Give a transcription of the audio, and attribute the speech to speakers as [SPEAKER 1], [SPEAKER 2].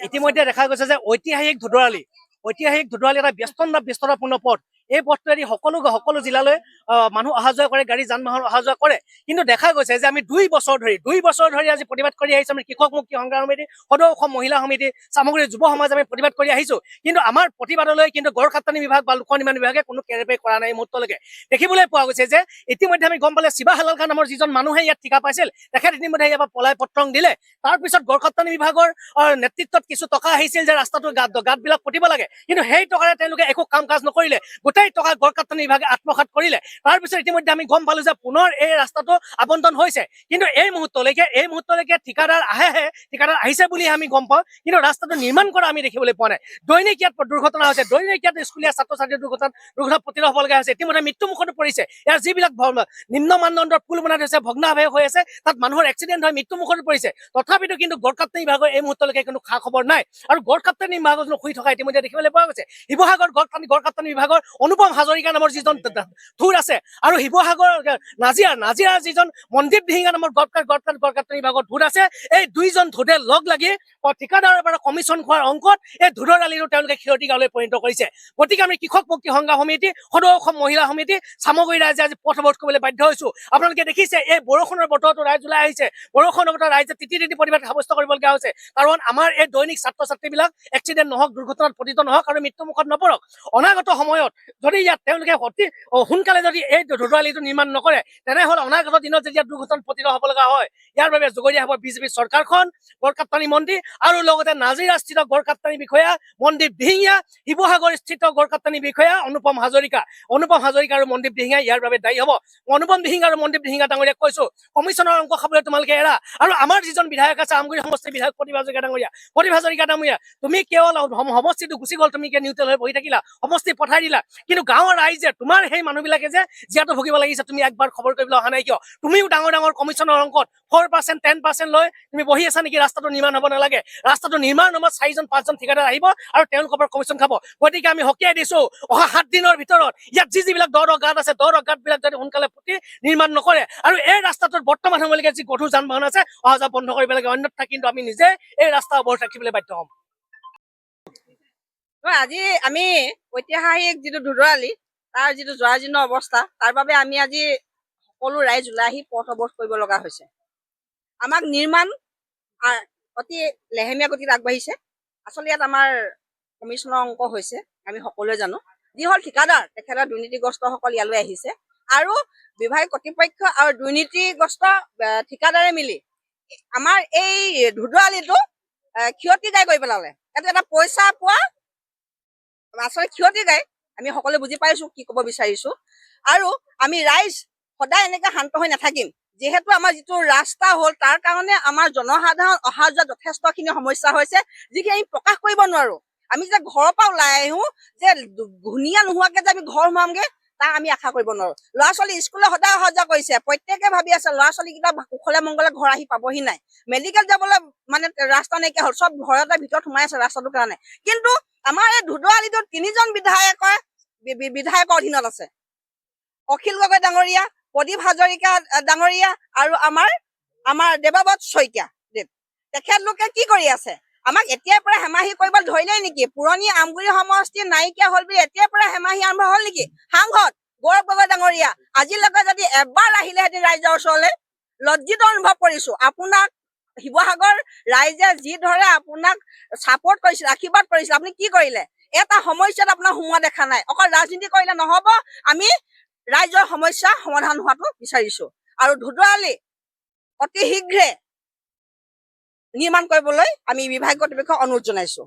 [SPEAKER 1] ইতিমধ্যে দেখা গৈছে যে ঐতিহাসিক ধুধৰালি এটা ব্যস্ততাপূৰ্ণ পথ। এই পথটোৱেদি সকলো জিলালৈ মানুহ অহা যোৱা কৰে, গাড়ী যান বাহন অহা যোৱা কৰে। কিন্তু দেখা গৈছে যে আমি 2 বছৰ ধৰি আজি প্ৰতিবাদ কৰি আহিছো। আমি কৃষক মুক্তি সংগ্ৰাম সমিতি, সদৌ অসম মহিলা সমিতি, সামগ্ৰী যুৱ সমাজ আমি প্ৰতিবাদ কৰি আহিছো। কিন্তু আমাৰ প্ৰতিবাদলৈ কিন্তু গড়কাপ্তানি বিভাগ বা লোক নিৰ্মাণ বিভাগে কোনো কেৰেপে কৰা নাই মুহূৰ্তলৈকে। দেখিবলৈ পোৱা গৈছে যে ইতিমধ্যে আমি গম পালে শিৱা হালাল খান নামৰ যিজন মানুহে ইয়াত ঠিকা পাইছিল, তেখেত ইতিমধ্যে ইয়াৰ পৰা পলাই পত্ৰং দিলে। তাৰপিছত গড়কাপ্তানি বিভাগৰ নেতৃত্বত কিছু টকা আহিছিল যে ৰাস্তাটো গাঁতবিলাক পুতিব লাগে, কিন্তু সেই টকাৰে তেওঁলোকে একো কাম কাজ নকৰিলে। গোটেই টকা গড়কাপ্তানি বিভাগে আত্মসাৎ কৰিলে। তাৰপিছত ইতিমধ্যে আমি গম পালো যে পুনৰ এই ৰাস্তাটো আবণ্টন হৈছে, কিন্তু এই মুহূৰ্তলৈকে ঠিকাদাৰ ঠিকাদাৰ আহিছে বুলি আমি গম পাওঁ, কিন্তু ৰাস্তাটো নিৰ্মাণ কৰা আমি দেখিবলৈ পোৱা নাই। দৈনিক ইয়াত দুৰ্ঘটনা হৈছে, দৈনিক ইয়াত স্কুলীয়া ছাত্ৰ ছাত্ৰীৰ দুৰ্ঘটনা পতিত হ'বলগীয়া হৈছে। ইতিমধ্যে মৃত্যুমুখতো পৰিছে। ইয়াৰ যিবিলাক নিম্ন মানদণ্ডৰ পুল বনাই থৈছে, ভগ্নাৱশেষ হৈ আছে, তাত মানুহৰ এক্সিডেণ্ট হৈ মৃত্যুমুখতো পৰিছে। তথাপিতো কিন্তু গড়কাপ্তানি বিভাগৰ এই মুহূৰ্তলৈকে কোনো খা খবৰ নাই, আৰু গড়কাপ্তানি বিভাগত শুই থকা ইতিমধ্যে দেখিবলৈ পোৱা গৈছে। শিৱসাগৰ গড়কাপ্তানি বিভাগৰ অনুপম হাজৰিকা নামৰ যিজন ধুৰ আছে, আৰু শিৱসাগৰ নাজিৰাৰ যিজন মনদীপ দিহিঙা নামৰ গড়কাপ্তানি বিভাগৰ ধুৰ আছে, এই দুইজন ধুৰে লগ লাগি ঠিকাদাৰৰ পৰা কমিশ্যন খোৱাৰ অংকত এই ধুৰৰ আলিটো তেওঁলোকে ক্ষতি গাঁৱলৈ পৰিণত কৰিছে। গতিকে আমি কৃষক মুক্তি সংগ্ৰাম সমিতি, সদৌ অসম মহিলা সমিতি, চামগুৰি ৰাইজে আজি পথ অৱৰোধ কৰিবলৈ বাধ্য হৈছো। আপোনালোকে দেখিছে এই বৰষুণৰ বতৰতো ৰাইজ ওলাই আহিছে, বৰষুণৰ বতৰত ৰাইজে তিতি প্ৰতিবাদ সাব্যস্ত কৰিবলগীয়া হৈছে, কাৰণ আমাৰ এই দৈনিক ছাত্ৰ ছাত্ৰীবিলাক এক্সিডেণ্ট নহওক, দুৰ্ঘটনাত পতিত নহওক আৰু মৃত্যুমুখত নপৰক। অনাগত সময়ত যদি ইয়াত তেওঁলোকে অতি সোনকালে যদি এই ধুঁদুৱালিটো নিৰ্মাণ নকৰে, তেনেহ'লে অনাগত দিনত যেতিয়া দুৰ্ঘটনাত পতিত হ'ব লগা হয়, ইয়াৰ বাবে জগৰীয়া হ'ব বিজেপি চৰকাৰখন, গড়কাপ্তানি মন্ত্ৰী আৰু লগতে নাজিৰাস্থিত গড়কাপ্তানি বিষয়া মনদীপ দিহিঙীয়া, শিৱসাগৰস্থিত গড়কাপ্তানি বিষয়া অনুপম হাজৰিকা আৰু মনদীপ দিহিঙীয়া ইয়াৰ বাবে দায়ী হ'ব। অনুপম দিহিঙীয়া আৰু মনদীপ দিহিঙীয়া ডাঙৰীয়াক কৈছো, কমিশ্যনৰ অংক খাবলৈ তোমালোকে এৰা। আৰু আমাৰ যিজন বিধায়ক আছে আমগুৰি সমষ্টিৰ বিধায়ক প্ৰতিভা হাজৰিকা ডাঙৰীয়া, তুমি কেৱল সমষ্টিটো গুচি গ'ল, তুমি নিউট্ৰেল হৈ বহি থাকিলা, সমষ্টি পঠাই দিলা, কিন্তু গাঁৱৰ ৰাইজে তোমাৰ সেই মানুহবিলাকে যে জীয়াটো ভুগিব লাগিছে, তুমি একবাৰ খবৰ কৰিবলৈ অহা নাই কিয়? তুমিও ডাঙৰ কমিশ্যনৰ অংকত 4%, 10% লৈ তুমি বহি আছা নেকি? ৰাস্তাটো নিৰ্মাণ হ'ব নালাগে। ৰাস্তাটো নিৰ্মাণ নামত 4-5জন ঠিকাদাৰ আহিব আৰু তেওঁলোকৰ পৰা কমিশ্যন খাব। গতিকে আমি সকীয়াই দিছো, অহা 7 দিনৰ ভিতৰত ইয়াত যিবিলাক দ গাঁত আছে, গাঁতবিলাক যদি সোনকালে পুতি নিৰ্মাণ নকৰে, আৰু এই ৰাস্তাটোত বৰ্তমান সময়লৈকে যি গধুৰ যান বাহন আছে, অহা যোৱা বন্ধ কৰিব লাগে, অন্যথা কিন্তু আমি নিজে এই ৰাস্তা অৱৰোধ ৰাখিবলৈ বাধ্য হ'ম।
[SPEAKER 2] আজি আমি ঐতিহাসিক যিটো ধুঁদুৱালি, তাৰ যিটো জৰাজীৰ্ণ অৱস্থা, তাৰ বাবে আমি আজি সকলো ৰাইজ ওলাই আহি পথ অৱৰোধ কৰিব লগা হৈছে। আমাক নিৰ্মাণ অতি লেহেমীয়া গতিত আগবাঢ়িছে। আচলতে ইয়াত আমাৰ কমিশ্যনৰ অংক হৈছে, আমি সকলোৱে জানো। যি হ'ল ঠিকাদাৰ, তেখেতৰ দুৰ্নীতিগ্ৰস্তসকল ইয়ালৈ আহিছে, আৰু বিভাগীয় কৰ্তৃপক্ষ আৰু দুৰ্নীতিগ্ৰস্ত ঠিকাদাৰে মিলি আমাৰ এই ধুঁদুৱালিটো ক্ষতিকাৰী কৰি পেলালে। এটা পইচা পোৱা আচলতে ক্ষতিকাৰী, আমি সকলোৱে বুজি পাইছো কি ক'ব বিচাৰিছো। আৰু আমি ৰাইজ সদায় এনেকৈ শান্ত হৈ নাথাকিম, যিহেতু আমাৰ যিটো ৰাস্তা হ'ল, তাৰ কাৰণে আমাৰ জনসাধাৰণ অহা যোৱা যথেষ্টখিনি সমস্যা হৈছে, যিখিনি আমি প্ৰকাশ কৰিব নোৱাৰো। আমি যে ঘৰৰ পৰা ওলাই আহো, যে ধুনীয়া নোহোৱাকে যে আমি ঘৰ সোমামগে, তাক আমি আশা কৰিব নোৱাৰো। ল'ৰা ছোৱালী স্কুললৈ সদায় অহা যোৱা কৰিছে, প্ৰত্যেকে ভাবি আছে ল'ৰা ছোৱালীকেইটা কুশলে মংগলে ঘৰ আহি পাবহি নাই, মেডিকেল যাবলৈ মানে ৰাস্তা নাইকিয়া হ'ল, চব ঘৰতে ভিতৰত সোমাই আছে ৰাস্তাটোৰ কাৰণে। কিন্তু আমাৰ এই ধুঁদুৱালিটোত 3জন বিধায়কৰ অধীনত আছে, অখিল গগৈ ডাঙৰীয়া, প্ৰদীপ হাজৰিকা ডাঙৰীয়া আৰু আমাৰ দেৱব্ৰত শইকীয়া দেৱ। তেখেতলোকে কি কৰি আছে? আমাক এতিয়াৰ পৰা হেমাহি কৰিব ধৰিলেই নেকি? পুৰণি আমগুৰি সমষ্টি নাইকিয়া হ'ল বুলি এতিয়াৰ পৰা হেমাহি আৰম্ভ হ'ল নেকি? সাংসদ গৌৰৱ গগৈ ডাঙৰীয়া আজিলৈকে যদি এবাৰ আহিলেহেঁতেন ৰাইজৰ ওচৰলৈ, লজ্জিত অনুভৱ কৰিছো। আপোনাক শিৱসাগৰ ৰাইজে যিদৰে আপোনাক ছাপোৰ্ট কৰিছিল, আশীৰ্বাদ কৰিছিল, আপুনি কি কৰিলে? এটা সমস্যাত আপোনাৰ সোমোৱা দেখা নাই। অকল ৰাজনীতি কৰিলে নহ'ব, আমি ৰাইজৰ সমস্যা সমাধান হোৱাটো বিচাৰিছো, আৰু ধুঁদুৱালি অতি শীঘ্ৰে নিৰ্মাণ কৰিবলৈ আমি বিভাগীয় কৰ্তৃপক্ষক অনুৰোধ জনাইছো।